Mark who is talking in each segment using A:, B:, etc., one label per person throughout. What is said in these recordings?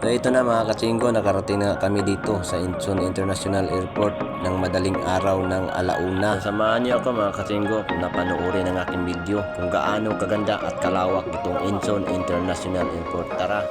A: So ito na mga katsinggo, nakarating na kami dito sa Incheon International Airport ng madaling araw ng alauna. So, samahan niyo ako mga katsinggo na panoorin ang aking video kung gaano kaganda at kalawak itong Incheon International Airport. Tara!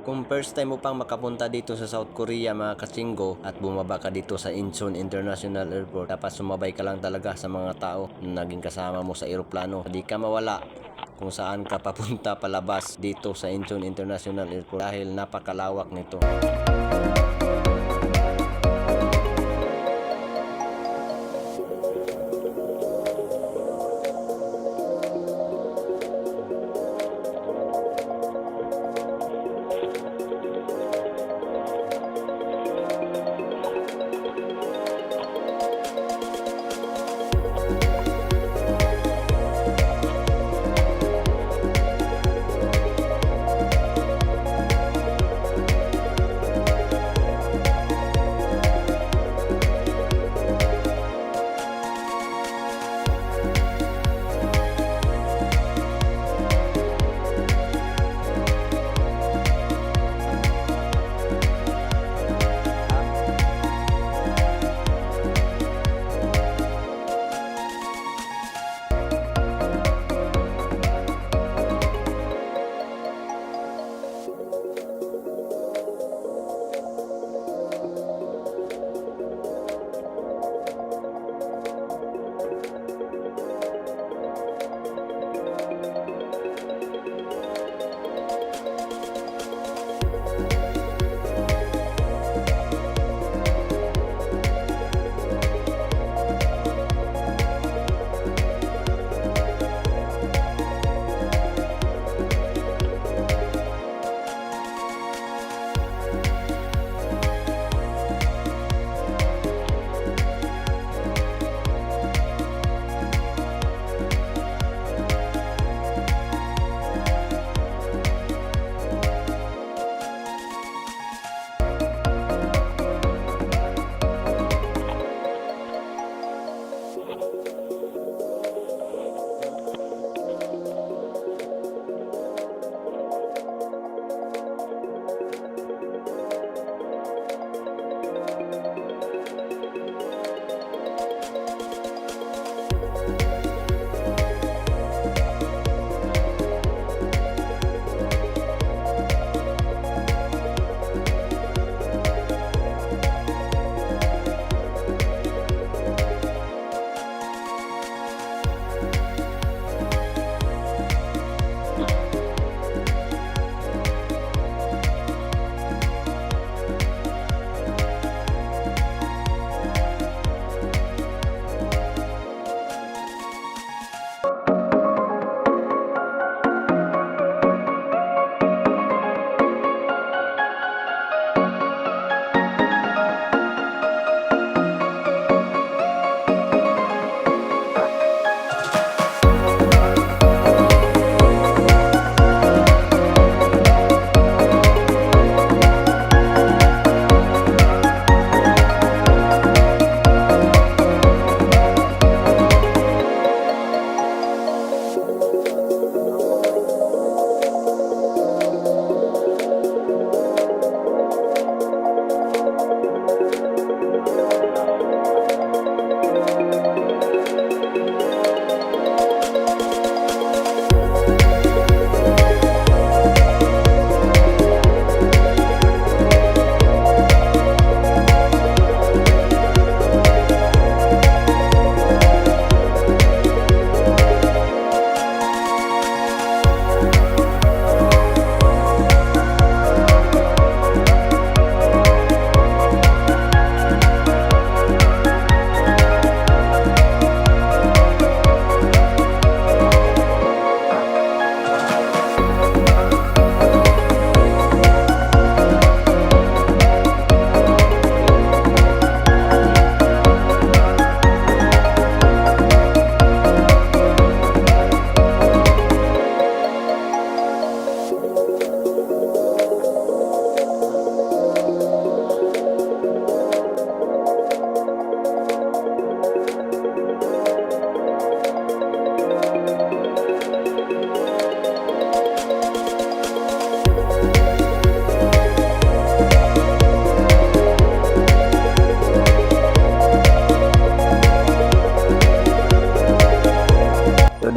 A: Kung first time mo pang makapunta dito sa South Korea mga katsinggo at bumaba ka dito sa Incheon International Airport, dapat sumabay ka lang talaga sa mga tao na naging kasama mo sa eroplano. Hindi ka mawala kung saan ka papunta palabas dito sa Incheon International Airport dahil napakalawak nito.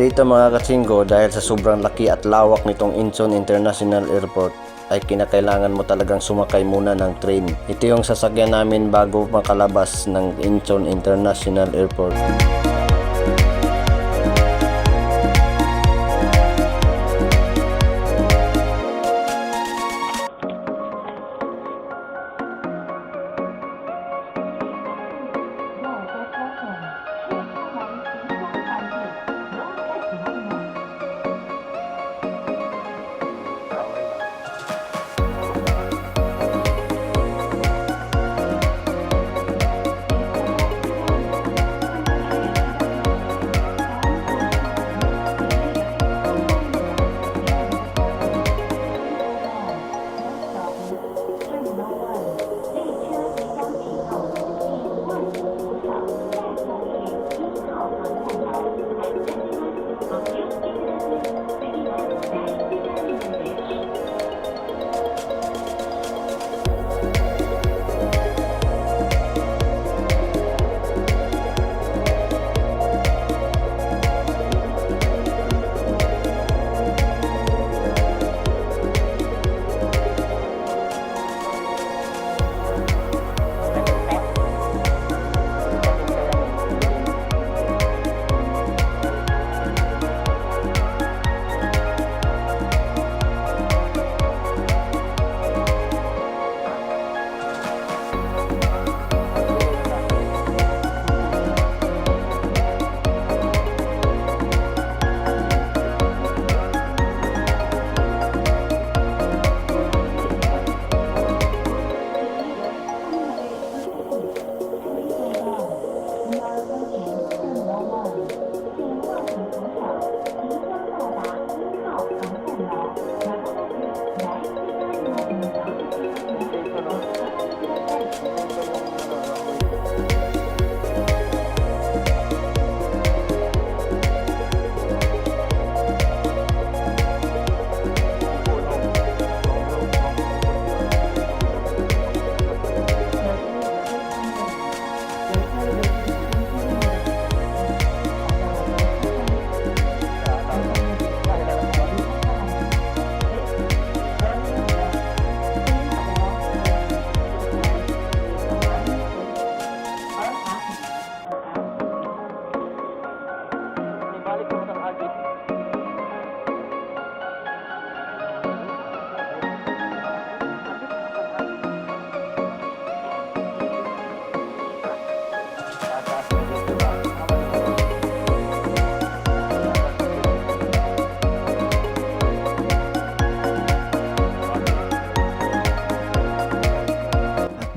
A: dito mga katsinggo, dahil sa sobrang laki at lawak nitong Incheon International Airport, ay kinakailangan mo talagang sumakay muna ng train. Ito yung sasakyan namin bago makalabas ng Incheon International Airport.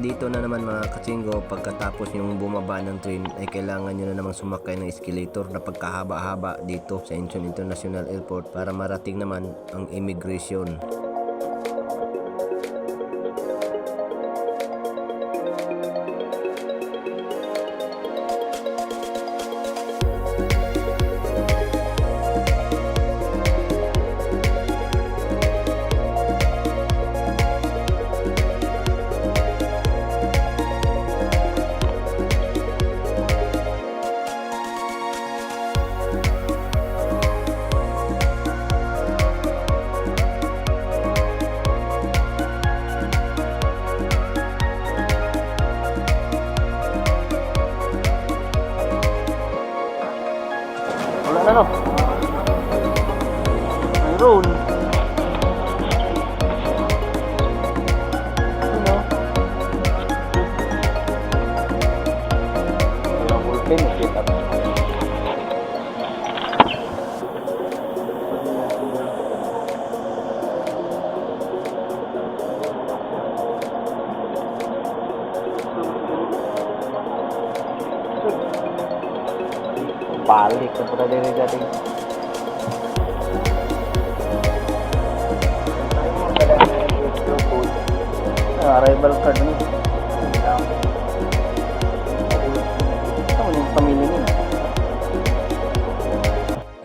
A: Dito na naman mga katsinggo, pagkatapos yung bumaba ng train ay kailangan nyo na namang sumakay ng escalator na pagkahaba-haba dito sa Incheon International Airport para marating naman ang immigration. Wala na no. Mayroon. Ano? Walang bullpen, nakita mo. Balik na pala din dating. Arrival card ni. Ang pamilya niya.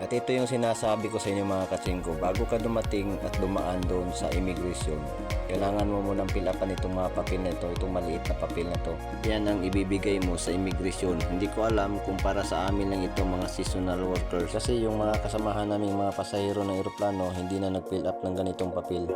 A: At ito yung sinasabi ko sa inyo mga katsingko, bago ka dumating at dumaan doon sa immigration, kailangan mo munang fill upan itong mga papel na ito, itong maliit na papel na to. Yan ang ibibigay mo sa immigration. Hindi ko alam kung para sa amin lang ito mga seasonal workers, kasi yung mga kasamahan naming mga pasahero ng eroplano hindi na nag-fill up ng ganitong papel.